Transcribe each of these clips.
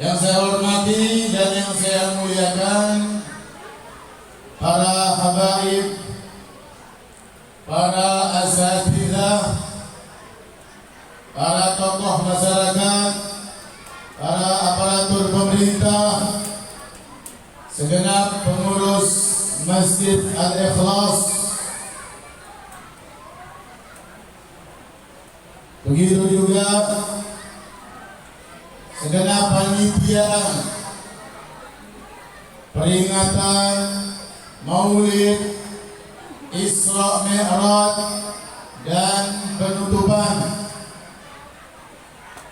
Yang saya hormati dan yang saya muliakan, para habaib, para asatidzah, para tokoh masyarakat, para aparatur pemerintah, segenap pengurus Masjid Al-Ikhlas, begitu juga segenap panitia peringatan Maulid, Isra Mi'raj dan penutupan.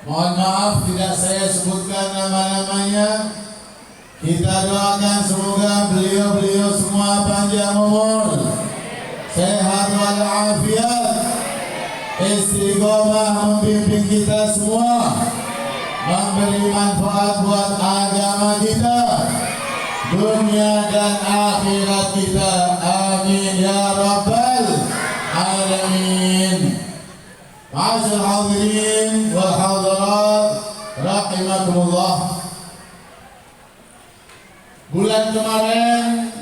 Mohon maaf tidak saya sebutkan nama-namanya. Kita doakan semoga beliau-beliau semua panjang umur, sehat walafiat, istiqomah membimbing kita semua, memberi manfaat buat agama kita, dunia dan akhirat kita. Amin ya rabbal alamin. Ma'asyiral hadirin wal hadirat rahimakumullah. Bulan kemarin,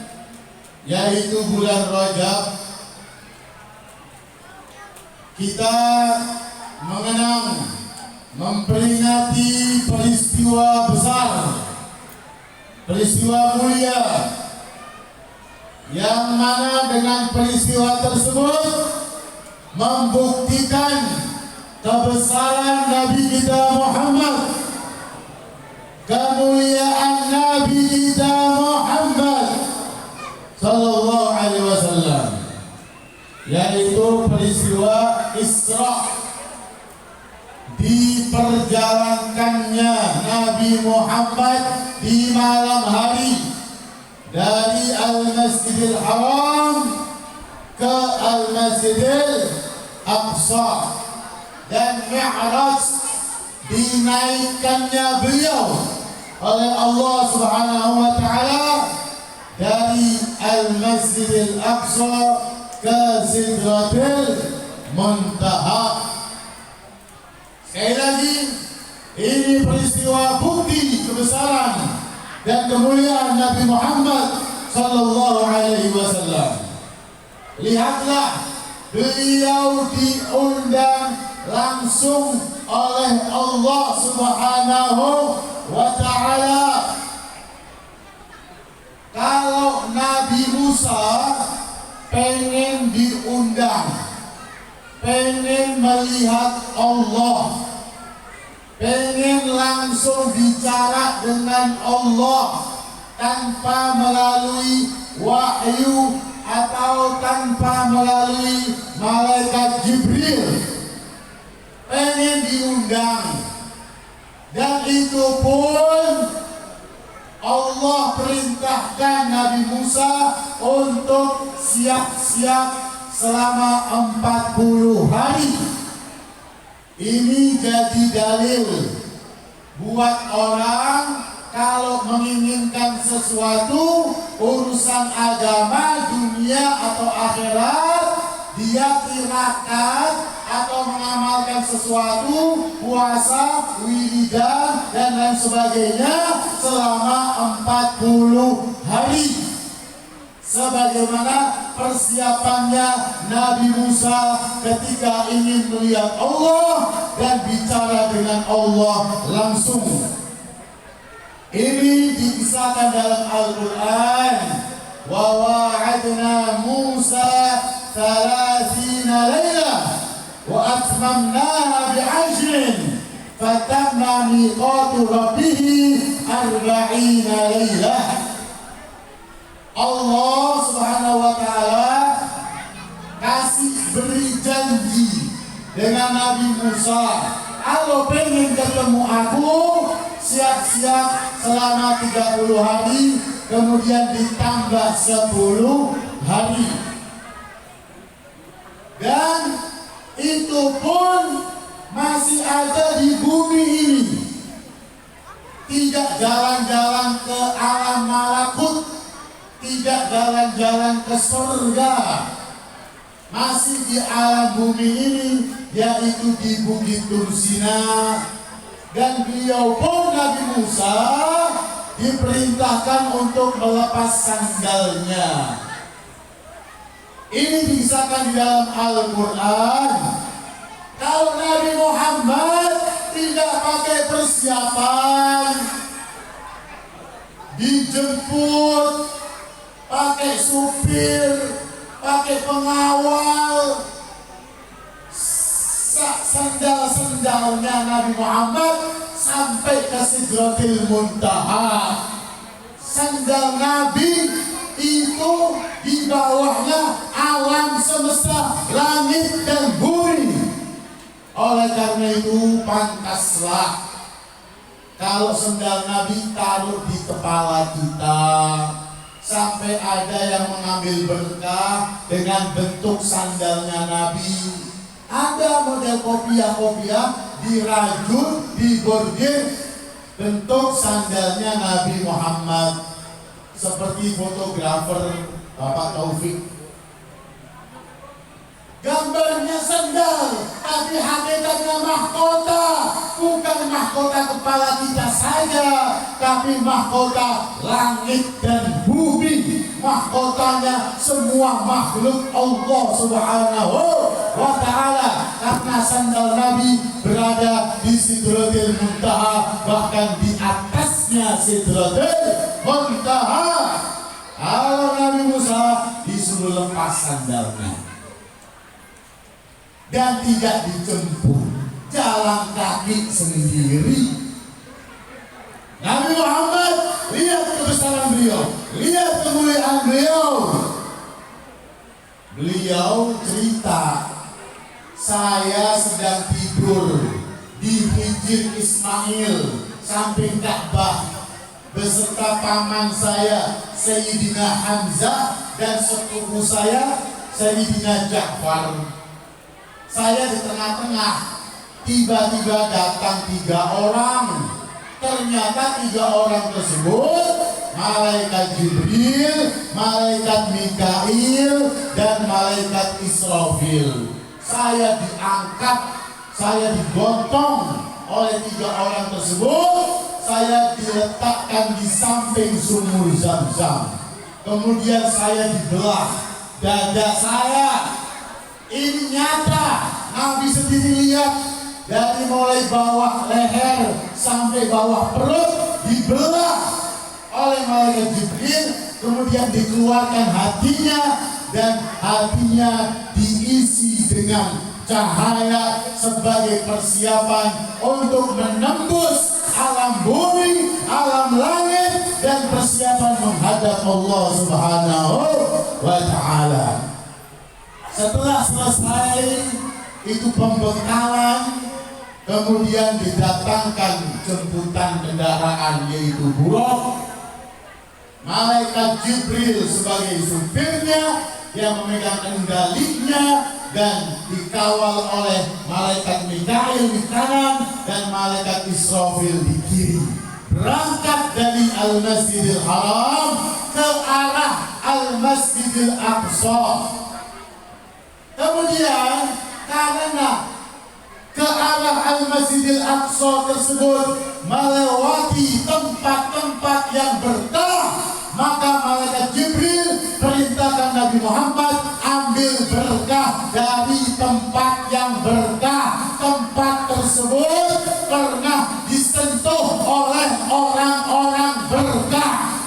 yaitu bulan Rajab, kita mengenang, memperingati peristiwa besar, peristiwa mulia, yang mana dengan peristiwa tersebut membuktikan kebesaran Nabi kita Muhammad, kemuliaan Nabi kita Muhammad sallallahu alaihi wasallam, yaitu peristiwa Isra, diperjalankannya Nabi Muhammad di malam hari dari Al-Masjidil Haram ke Al-Masjidil Aqsa, dan Mi'raj, dinaikkannya beliau oleh Allah Subhanahu wa taala dari Al-Masjidil Aqsa ke Sidratil Muntaha. Sekali lagi, ini peristiwa bukti kebesaran dan kemuliaan Nabi Muhammad sallallahu alaihi wasallam. Lihatlah, beliau diundang langsung oleh Allah Subhanahu wa taala. Kalau Nabi Musa pengen diundang, pengen melihat Allah, pengen langsung bicara dengan Allah tanpa melalui wahyu atau tanpa melalui malaikat Jibril, pengen diundang, dan itu pun Allah perintahkan Nabi Musa untuk siap-siap selama 40 hari. Ini jadi dalil buat orang kalau menginginkan sesuatu urusan agama, dunia atau akhirat, dia tirakat atau mengamalkan sesuatu, puasa, wiridan dan lain sebagainya selama 40 hari. Sebagaimana persiapannya Nabi Musa ketika ingin melihat Allah dan bicara dengan Allah langsung. Ini dikisahkan dalam Al-Quran. Wa wa'adna Musa 30 laylah wa atmamnaha bi'ashrin fatamma miqatu rabbih 40 laylah. Allah Subhanahu wa ta'ala kasih beri janji dengan Nabi Musa, kalau pengen ketemu aku, siap-siap selama 30 hari, kemudian ditambah 10 hari. Dan itu pun masih ada di bumi ini. Tidak jalan-jalan ke alam malakut, tidak jalan-jalan ke surga, masih di alam bumi ini, yaitu di Bukit Tursina. Dan beliau pun Nabi Musa diperintahkan untuk melepas sandalnya. Ini disahkan di dalam Al-Quran. Kalau Nabi Muhammad tidak pakai persiapan, dijemput pakai supir, pakai pengawal, sandal-sandalnya Nabi Muhammad sampai ke Sidratil Muntaha. Sandal Nabi itu di bawahnya alam semesta, langit dan bumi. Oleh karena itu pantaslah kalau sandal Nabi taruh di kepala kita, sampai ada yang mengambil berkah dengan bentuk sandalnya Nabi. Ada model kopiah-kopiah dirajut, dibordir bentuk sandalnya Nabi Muhammad, seperti fotografer Bapak Taufik. Gambarnya sandal, tapi hakikatnya mahkota. Bukan mahkota kepala kita saja, tapi mahkota langit dan bumi. Mahkotanya semua makhluk Allah Subhanahu wa ta'ala. Karena sandal Nabi berada di Sidratil Muntaha, bahkan di atasnya Sidratil Muntaha. Kalau Nabi Musa disuruh lepas sandalnya dan tidak dijemput, jalan kaki sendiri. Nabi Muhammad, lihat kebesaran beliau, lihat kemuliaan beliau. Beliau cerita, saya sedang tidur di Hijr Ismail samping Ka'bah beserta paman saya Sayyidina Hamzah dan sepupu saya Sayyidina Ja'far. Saya di tengah-tengah, tiba-tiba datang 3 orang. Ternyata 3 orang tersebut malaikat Jibril, malaikat Mikail, dan malaikat Israfil. Saya diangkat, saya digontong oleh 3 orang tersebut. Saya diletakkan di samping sumur Zam-Zam. Kemudian saya dibelah dada saya. Ini nyata, Nabi sendiri lihat, dari mulai bawah leher sampai bawah perut dibelah oleh malaikat Jibril, kemudian dikeluarkan hatinya, dan hatinya diisi dengan cahaya sebagai persiapan untuk menembus alam bumi, alam langit, dan persiapan menghadap Allah Subhanahu wa ta'ala. Setelah selesai itu pembekalan, kemudian didatangkan jemputan kendaraan, yaitu buruk. Malaikat Jibril sebagai supirnya yang memegang kendalinya dan dikawal oleh malaikat Mikail di kanan dan malaikat Israfil di kiri. Berangkat dari Al-Masjidil Haram ke arah Al-Masjidil Aqsa. Kemudian karena ke arah Al-Masjidil Aqsa tersebut melewati tempat-tempat yang berkah, maka malaikat Jibril perintahkan Nabi Muhammad ambil berkah dari tempat yang berkah. Tempat tersebut pernah disentuh oleh orang-orang berkah.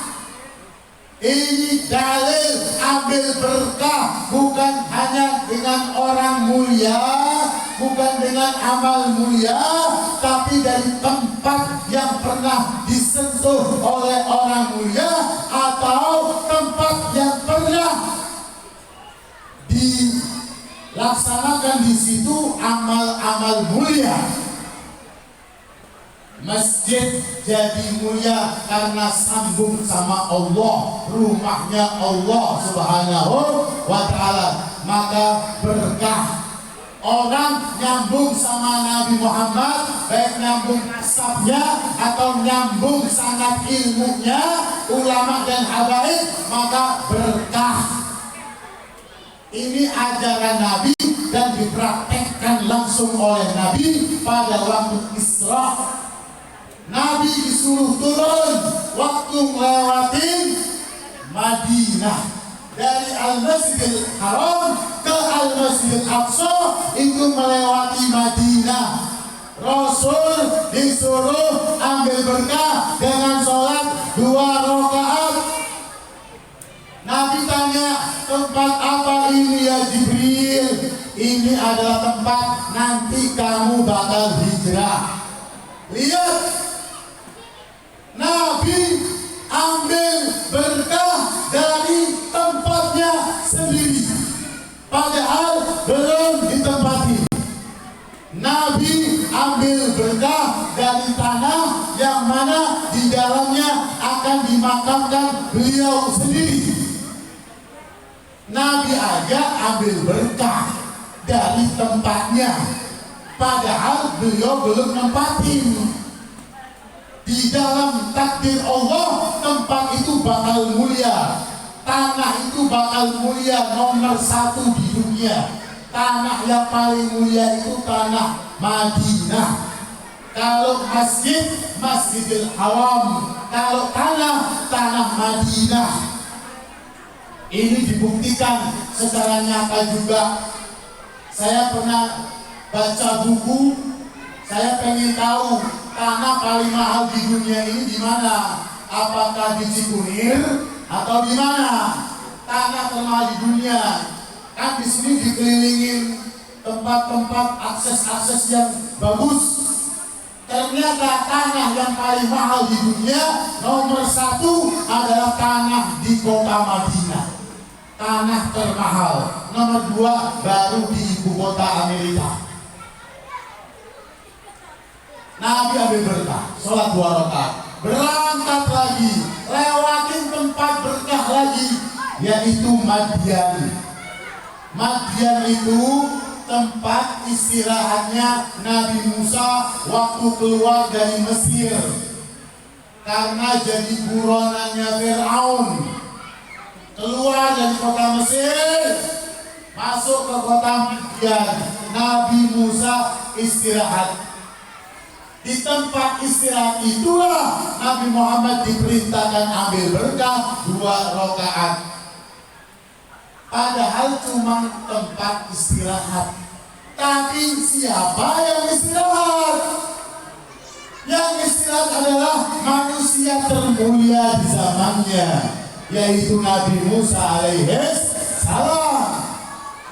Ini dalil ambil berkah bukan hanya dengan orang mulia, bukan dengan amal mulia, tapi dari tempat yang pernah disentuh oleh orang mulia atau tempat yang pernah dilaksanakan di situ amal-amal mulia. Masjid jadi mulia karena sambung sama Allah, rumahnya Allah Subhanahu wa Ta'ala. Maka berkah orang nyambung sama Nabi Muhammad, baik nyambung nasabnya atau nyambung sanad ilmunya, ulama dan habaib, maka berkah. Ini ajaran Nabi dan dipraktekkan langsung oleh Nabi pada waktu Isra. Nabi disuruh turun waktu melewati Madinah dari Al-Masjidil Haram ke Al-Masjidil Aqsa, itu melewati Madinah. Rasul disuruh ambil berkah dengan sholat 2 rakaat. Nabi tanya, tempat apa ini ya Jibril? Ini adalah tempat nanti kamu bakal hijrah. Lihat, Nabi ambil berkah dari tempatnya sendiri, padahal belum ditempati. Nabi ambil berkah dari tanah yang mana di dalamnya akan dimakamkan beliau sendiri. Nabi aja ambil berkah dari tempatnya, padahal beliau belum nempatin. Di dalam takdir Allah, tempat itu bakal mulia, tanah itu bakal mulia, nomor 1 di dunia. Tanah yang paling mulia itu tanah Madinah. Kalau masjid, Masjidil Haram. Kalau tanah, tanah Madinah. Ini dibuktikan secara nyata juga. Saya pernah baca buku, saya pengen tahu tanah paling mahal di dunia ini di mana? Apakah di Cikunir atau di mana? Tanah termahal di dunia. Kan di sini dikelilingin tempat-tempat akses-akses yang bagus. Ternyata tanah yang paling mahal di dunia nomor 1 adalah tanah di kota Madinah. Tanah termahal. Nomor 2 baru di ibu kota Amerika. Nabi ambil berkah, sholat 2 rakaat, berangkat lagi, lewatin tempat berkah lagi, yaitu Madian. Madian itu tempat istirahatnya Nabi Musa waktu keluar dari Mesir, karena jadi buronannya Fir'aun. Keluar dari kota Mesir, masuk ke kota Madian. Nabi Musa istirahat. Di tempat istirahat itulah Nabi Muhammad diperintahkan ambil berkah 2 rakaat. Padahal cuma tempat istirahat. Tapi siapa yang istirahat? Yang istirahat adalah manusia termulia di zamannya, yaitu Nabi Musa alaihi salam.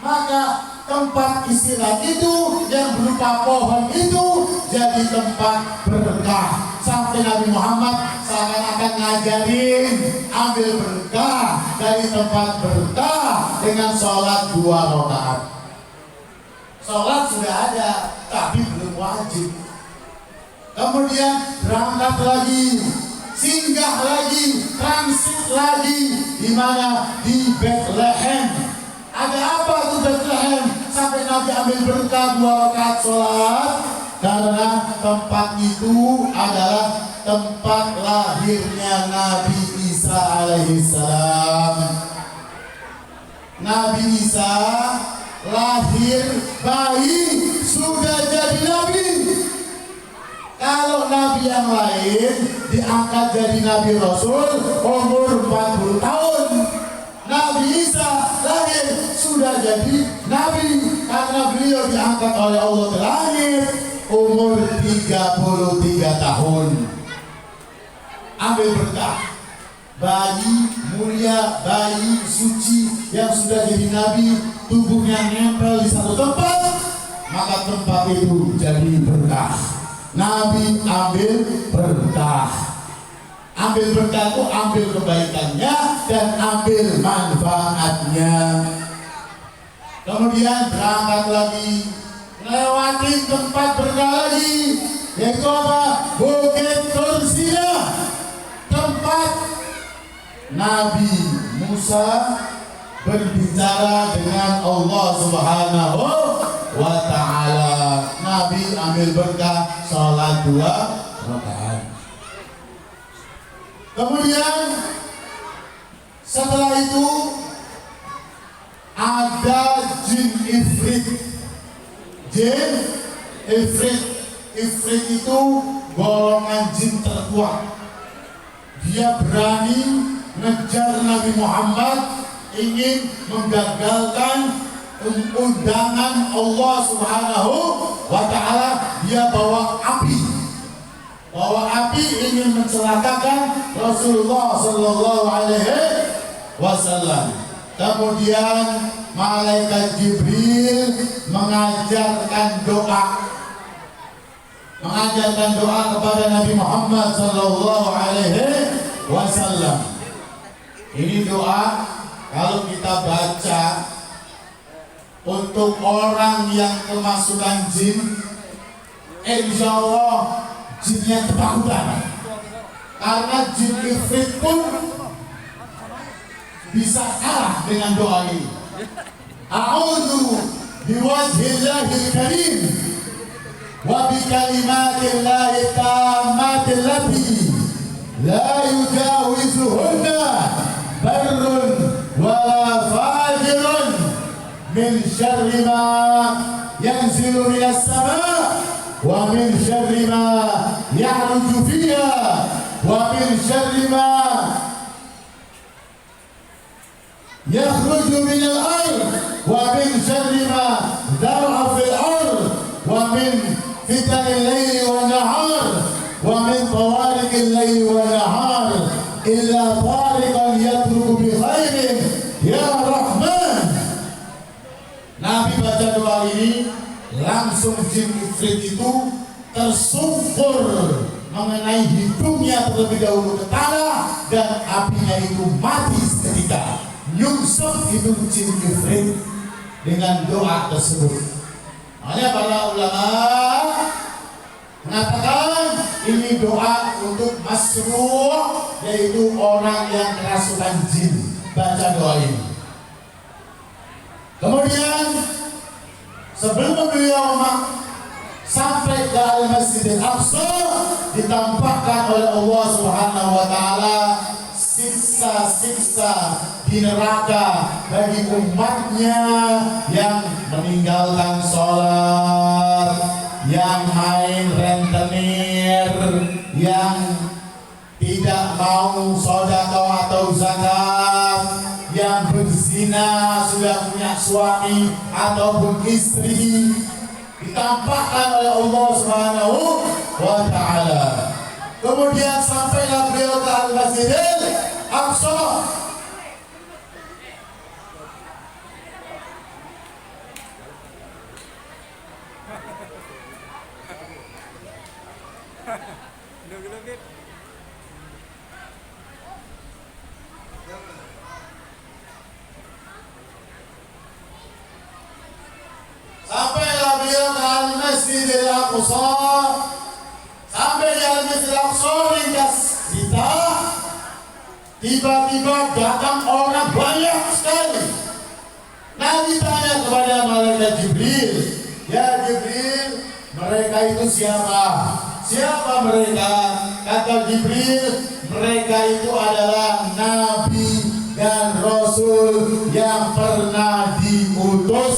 Maka tempat istirahat itu yang berupa pohon itu jadi tempat berkah. Sampai Nabi Muhammad seakan-akan ngajarin ambil berkah dari tempat berkah dengan sholat 2 rakaat. Sholat sudah ada, tapi belum wajib. Kemudian berangkat lagi singgah lagi, transit lagi di mana? Di Bethlehem. Ada apa tuh Bethlehem sampai Nabi ambil berkah 2 rakaat sholat? Karena tempat itu adalah tempat lahirnya Nabi Isa alaihissalam. Nabi Isa lahir bayi sudah jadi nabi. Kalau nabi yang lain diangkat jadi nabi rasul umur 40 tahun. Nabi Isa lahir sudah jadi nabi karena beliau diangkat oleh Allah ke langit umur 33 tahun. Ambil berkah. Bayi mulia, bayi suci yang sudah jadi nabi, tubuhnya nempel di satu tempat, maka tempat itu jadi berkah. Nabi ambil berkah. Ambil berkah itu ambil kebaikannya dan ambil manfaatnya. Kemudian berangkat lagi, melewati tempat berkah lagi, yaitu apa? Bukit Tursina, tempat Nabi Musa berbicara dengan Allah Subhanahu wa ta'ala. Nabi ambil berkah sholat 2 rakaat. Kemudian setelah itu ada jin ifrit. Jin ifrit. Ifrit itu golongan jin terkuat. Dia berani ngejar Nabi Muhammad, ingin menggagalkan undangan Allah Subhanahu wa ta'ala. Dia bawa api ingin mencelakakan Rasulullah sallallahu alaihi wasallam. Kemudian malaikat Jibril mengajarkan doa kepada Nabi Muhammad sallallahu alaihi wasallam. Ini doa kalau kita baca untuk orang yang kemasukan jin, insya Allah jinnya ketakutan. Karena jin ifrit pun bisa kalah dengan doa ini. A'udzu biwajhillahil karim wa bikalimatillahi tammatil lati la yujawizuhunna barrun wala fajirun min syarri ma yanzilu minas sama wa min syarri ma ya'ruju fiha wa min syarri ma yakhruju minal ard wa min syarri ma dhar'a fil ard wa min fitanil layli wan nahar wa min tawariqil layli wan nahar illa tariqan yatruku bi khairin ya Rahman. Nabi baca doa ini, langsung jin ifrit itu tersungkur mengenai hidungnya terlebih dahulu ke tanah dan apinya itu mati seketika. Nyungsep hidung jin ifrit dengan doa tersebut. Makanya para ulama mengatakan ini doa untuk masruh, yaitu orang yang kerasukan jin baca doa ini. Kemudian sebelum beliau sampai ke Al-Masjidil Aqsa, ditampakkan oleh Allah Subhanahu wa ta'ala siksa-siksa di neraka bagi umatnya yang meninggalkan sholat, yang main rentenir, yang tidak mau sedekah atau zakat, yang berzina sudah punya suami ataupun istri, ditampakkan oleh Allah Subhanahu wa ta'ala. Kemudian sampailah beliau ke Al-Masjidil Aqsa. Sampailah beliau ke Al-Masjidil Aqsa. Sampai di Al-Masjidil Aqsa ringkas kita Tiba-tiba datang orang banyak sekali. Nabi tanya kepada malaikat Jibril, "Ya Jibril, mereka itu siapa?" "Siapa mereka?" Kata Jibril, "Mereka itu adalah nabi dan rasul yang pernah diutus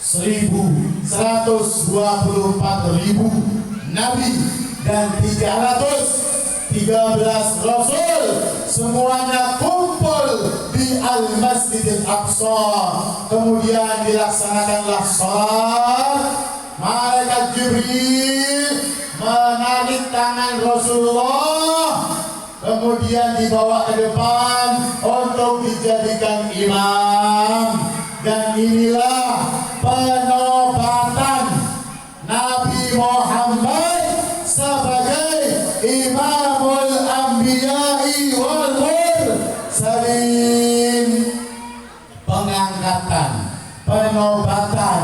124.000 nabi dan 313 rasul, semuanya kumpul di Al-Masjidil Aqsa. Kemudian dilaksanakanlah salat. Malaikat Jibril menarik tangan Rasulullah, kemudian dibawa ke depan untuk dijadikan imam. Dan inilah penobatan Nabi Muhammad sebagai Imamul Anbiya'i wal Mursalin. Pengangkatan, penobatan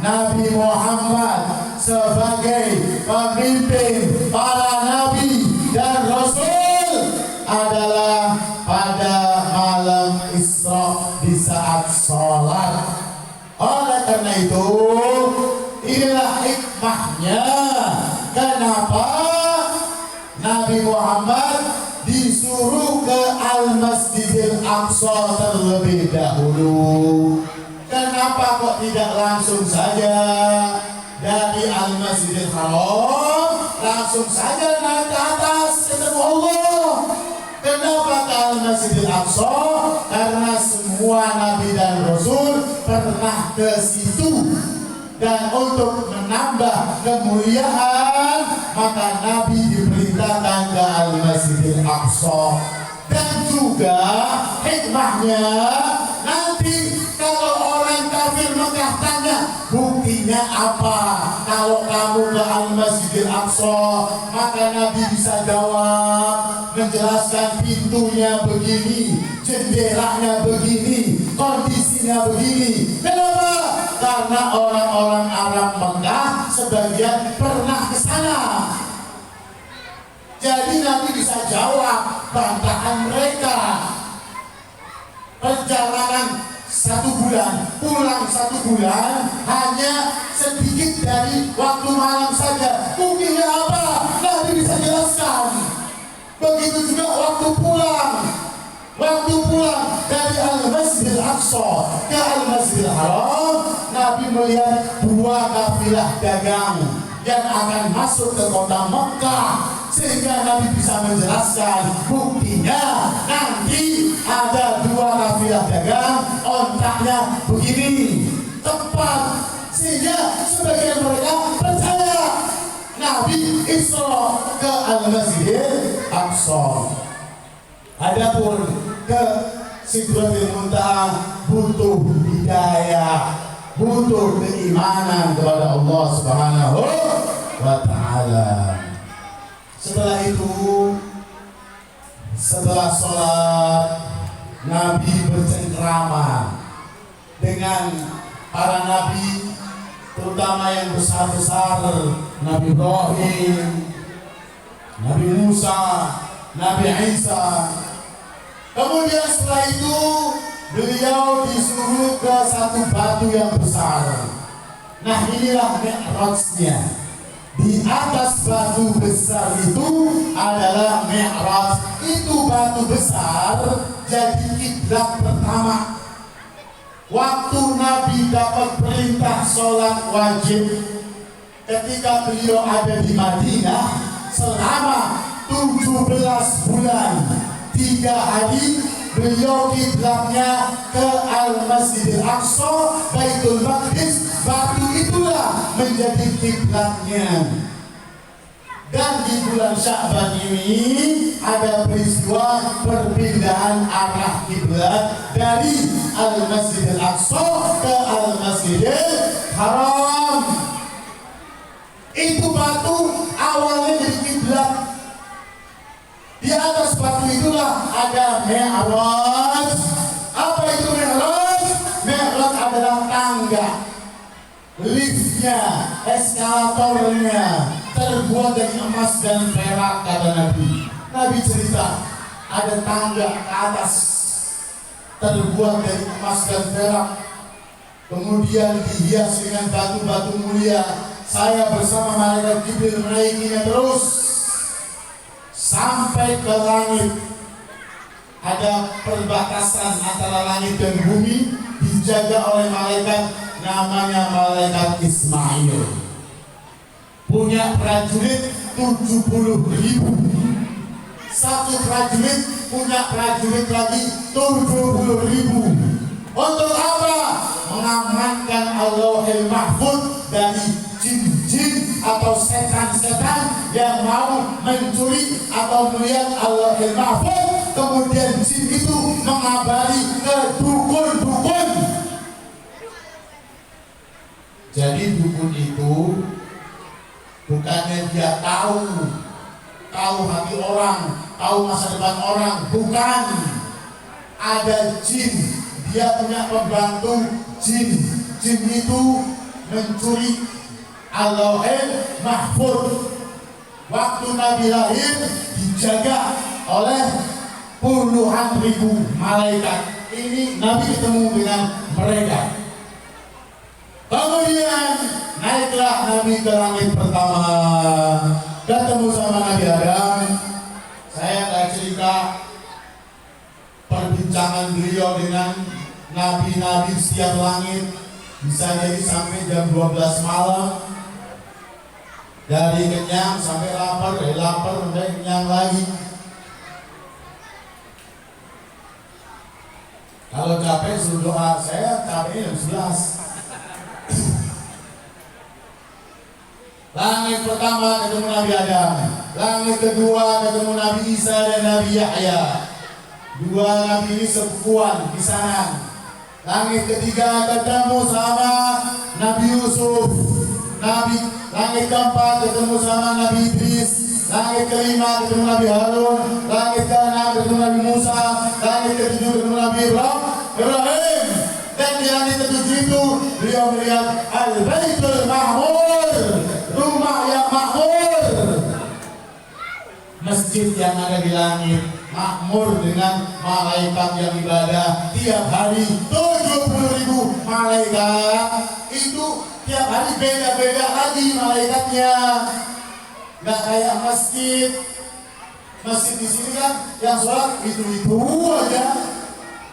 Nabi Muhammad sebagai pemimpin para nabi dan rasul adalah pada malam Isra di saat sholat. Oleh karena itu, inilah hikmahnya kenapa Nabi Muhammad disuruh ke Al-Masjidil Aqsa terlebih dahulu. Kenapa kok tidak langsung saja dari Al-Masjidil Haram langsung saja naik ke atas ketemu Allah? Kenapa ke Al-Masjidil Aqsa? Karena semua nabi dan rasul pernah ke situ. Dan untuk menambah kemuliaan, maka Nabi diperintahkan ke Al-Masjidil Aqsa. Dan juga hikmahnya, nanti kalau orang kafir Mekah tanya, buktinya apa kalau kamu ke Al-Masjidil Aqsa? Maka Nabi bisa jawab, menjelaskan pintunya begini, jendelanya begini, kondisinya begini. Kenapa? Karena orang-orang Arab Mekah sebagian pernah ke sana. Jadi Nabi bisa jawab bantahan mereka. Perjalanan 1 bulan, pulang 1 bulan, hanya sedikit dari waktu malam saja. Buktinya apa? Nabi bisa jelaskan. Begitu juga waktu pulang. Waktu pulang dari Al-Masjidil Aqsa ke Al-Masjidil Haram, Nabi melihat 2 kafilah dagang yang akan masuk ke kota Mekah, sehingga Nabi bisa menjelaskan buktinya. Nanti ada 2 kafilah dagang, ontaknya begini, tepat, sehingga sebagian mereka percaya Nabi Isra ke Al-Masjidil Aqsa. Adapun ke Sidratul Muntaha butuh hidayah, butuh keimanan kepada Allah Subhanahu wa Ta'ala. Setelah itu, setelah sholat, Nabi bercengkrama dengan para nabi, terutama yang besar-besar, Nabi Ibrahim, Nabi Musa, Nabi Isa. Kemudian setelah itu beliau disuruh ke satu batu yang besar. Nah, inilah Mi'rajnya. Di atas batu besar itu adalah Mi'raj. Itu batu besar jadi kiblat pertama. Waktu Nabi dapat perintah sholat wajib ketika beliau ada di Madinah selama 17 bulan 3 hari, beliau kiblatnya ke Al-Masjidil Aqsa, Baitul Maqdis. Batu itulah menjadi kiblatnya. Dan di bulan Sya'ban ini ada peristiwa perpindahan arah kiblat dari Al-Masjidil Aqsa ke Al-Masjidil Haram. Itu batu awalnya jadi kiblat. Di atas batu itulah ada Mi'raj. Apa itu Mi'raj? Mi'raj adalah tangga, liftnya, eskalatornya terbuat dari emas dan perak, kata Nabi. Nabi cerita, ada tangga ke atas terbuat dari emas dan perak, kemudian dihias dengan batu-batu mulia. Saya bersama malaikat Jibril menaikinya terus sampai ke langit. Ada perbatasan antara langit dan bumi, dijaga oleh malaikat, namanya malaikat Ismail. Punya prajurit 70.000. Satu prajurit punya prajurit lagi 70.000. Untuk apa? Mengamankan Allahul Mahfuz dari jin-jin atau setan-setan yang mau mencuri atau melihat Allahul Mahfuz. Kemudian jin itu mengabari ke dukun-dukun. Jadi dukun itu bukannya dia tahu hati orang, tahu masa depan orang, bukan. Ada jin, dia punya pembantu jin. Jin itu mencuri Allahul Mahfuz. Waktu Nabi lahir dijaga oleh puluhan ribu malaikat. Ini Nabi ketemu dengan mereka. Kemudian naiklah Nabi ke langit pertama, ketemu sama Nabi Adam. Saya nggak cerita perbincangan beliau dengan nabi-nabi setiap langit, bisa jadi sampai jam 12 malam. Dari kenyang sampai lapar, dari lapar sampai kenyang lagi. Kalau capek suruh doa, saya capeknya jam 11. Langit pertama ketemu Nabi Adam, langit kedua ketemu Nabi Isa dan Nabi Yahya. Dua nabi ini sepupuan di sana. Langit ketiga ketemu sama Nabi Yusuf. Langit keempat ketemu sama Nabi Idris. Langit kelima ketemu Nabi Harun. Langit keenam ketemu Nabi Musa. Langit ketujuh ketemu Nabi Ibrahim. Dan di langit ketujuh itu beliau melihat Al-Baitul Ma'mur, rumah yang makmur. Masjid yang ada di langit makmur dengan malaikat yang ibadah tiap hari 70.000 malaikat. Itu tiap hari beda-beda lagi malaikatnya. Gak kayak masjid. Masjid di sini kan yang sholat itu aja.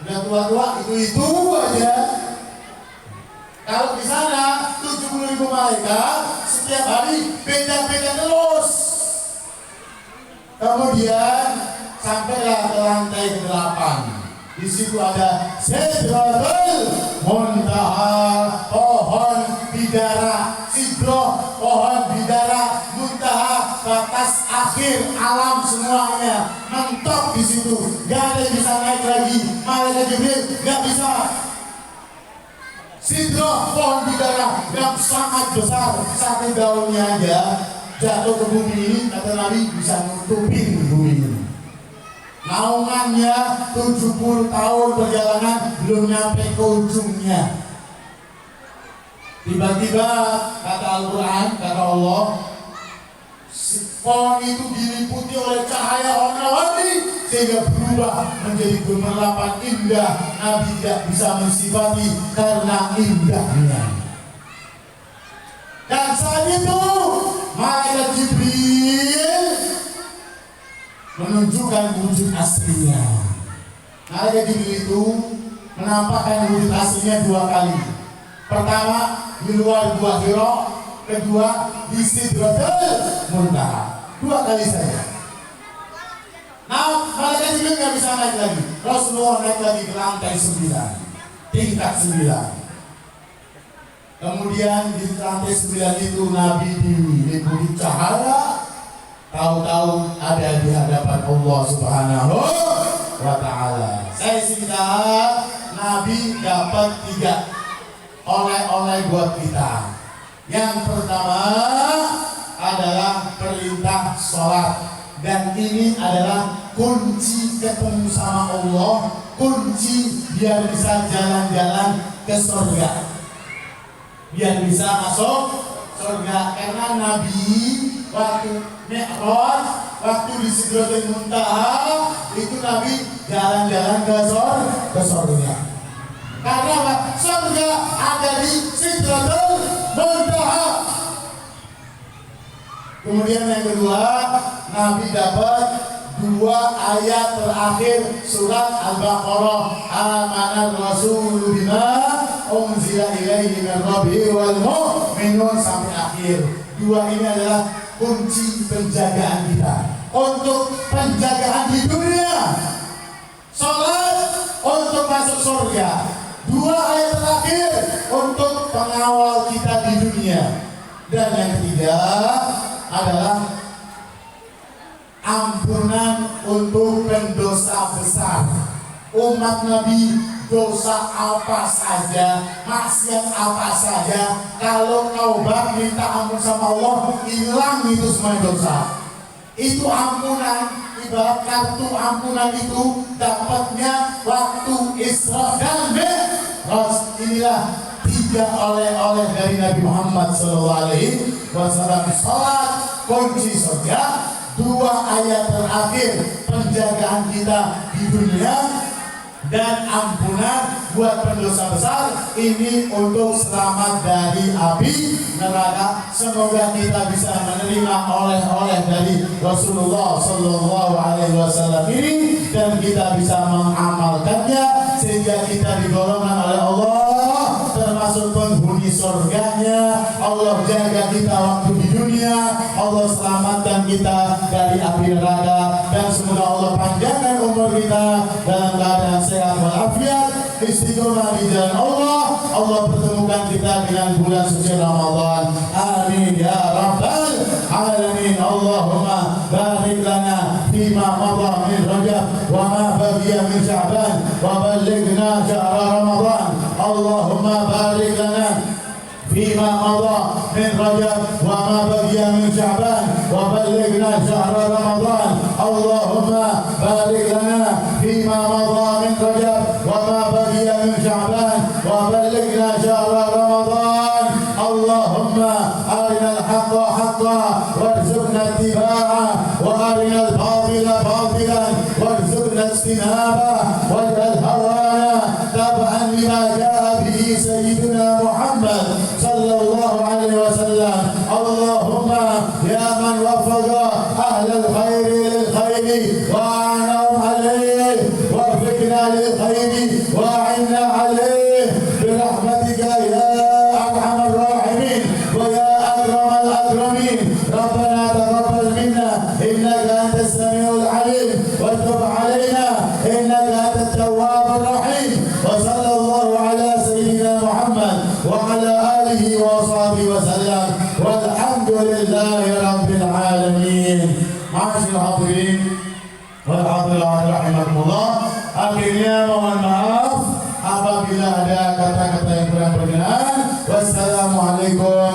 Udah tua-tua itu aja. Kalau di sana 70.000 malaikat setiap hari beda-beda terus. Kemudian sampailah ke lantai ke-8. Di situ ada Sidratul Muntaha, pohon bidara. Sidroh, pohon bidara. Muntaha, batas akhir alam semuanya. Mentok di situ. Gak ada yang bisa naik lagi. Malaikat Jibril gak bisa. Sidroh, pohon bidara yang sangat besar, satu daunnya aja jatuh ke bumi ini, kata Nabi, bisa nutupin bumi ini. Naungannya 70 tahun perjalanan belum nyampe ke ujungnya. Tiba-tiba kata Al-Quran, kata Allah, pohon itu diliputi oleh cahaya warna-warni sehingga berubah menjadi gemerlapan indah. Nabi tidak bisa mensifati karena indahnya. Dan saat itu malaikat Jibril menunjukkan wujud aslinya. Malaikat Jibril itu menampakkan wujud aslinya 2 kali. Pertama di luar Gua Hira, kedua di Sidratul Muntaha. 2 kali saja. Nah, malaikat Jibril nggak bisa naik lagi. Rasulullah naik lagi ke lantai 9, tingkat 9. Kemudian di lantai 9 itu Nabi diliputi cahaya. Tahu-tahu ada di hadapan Allah Subhanahu wa Ta'ala. Saya singkat, Nabi dapat 3 oleh-oleh buat kita. Yang pertama adalah perintah sholat. Dan ini adalah kunci ketemu sama Allah, kunci biar bisa jalan-jalan ke surga, biar bisa masuk surga. Karena Nabi waktu Mi'raj waktu di Sidratul Muntaha itu Nabi jalan-jalan ke surga. Karena apa? Surga ada di Sidratul Muntaha. Kemudian yang kedua, Nabi dapat 2 ayat terakhir surat Al-Baqarah, amanar rasulu bima unzila ilaihi min rabbihi wal mu'minun, sampai akhir. 2 ini adalah kunci penjagaan kita untuk penjagaan di dunia, salat untuk masuk surga. 2 ayat terakhir untuk pengawal kita di dunia. Dan yang ketiga adalah ampunan untuk pendosa besar. Umat Nabi dosa apa saja, maksiat apa saja, kalau taubat minta ampun sama Allah, hilang itu semua dosa. Itu ampunan, ibarat kartu ampunan itu dapatnya waktu Isra dan Mi'raj. Inilah 3 oleh-oleh dari Nabi Muhammad SAW. Salat kunci surga, 2 ayat terakhir penjagaan kita di dunia, dan ampunan buat pendosa besar. Ini untuk selamat dari api neraka. Semoga kita bisa menerima oleh-oleh dari Rasulullah SAW ini, dan kita bisa mengamalkannya sehingga kita digolongkan oleh Allah termasuk penghuni surganya. Allah jaga kita waktu di dunia, Allah selamatkan kita dari api neraka, dan semoga Allah panjangkan umur kita dalam keadaan sehat walafiat, istiqomah di jalan Allah. Allah pertemukan kita dengan bulan suci Ramadan. Amin ya rabbal alamin. Allahumma barik lana fima madha min Rajab wa ma baqiya min Sya'ban wa ballighna syahra Ramadan. Allahumma barik lana فيما مضى من رجب وما بقي من شعبان وبلغنا شهر رمضان. اللهم بارك لنا فيما مضى من رجب وما بقي من شعبان وبلغنا شهر رمضان. اللهم أرنا الحق حقا وارزقنا اتباعه وأرنا الباطل باطلا وارزقنا اجتنابه واجعل هوانا تبعا لما جاء به سيدنا محمد صلى الله عليه وسلم. اللهم يا من وفق أهل الخير للخير وأعنهم عليه، وفقنا للخير وأعنا عليه برحمتك يا أرحم الراحمين ويا أكرم الأكرمين. ربنا تقبل منا إنك أنت السميع العليم، وتب علينا إنك أنت التواب الرحيم. وصلى الله على سيدنا محمد وعلى آله وصحبه وسلم، والحمد لله رب العالمين. Masyaallah hadirin wal hadirat rahimakumullah. Akhirnya mohon maaf apabila ada kata-kata yang kurang berkenan. Wassalamualaikum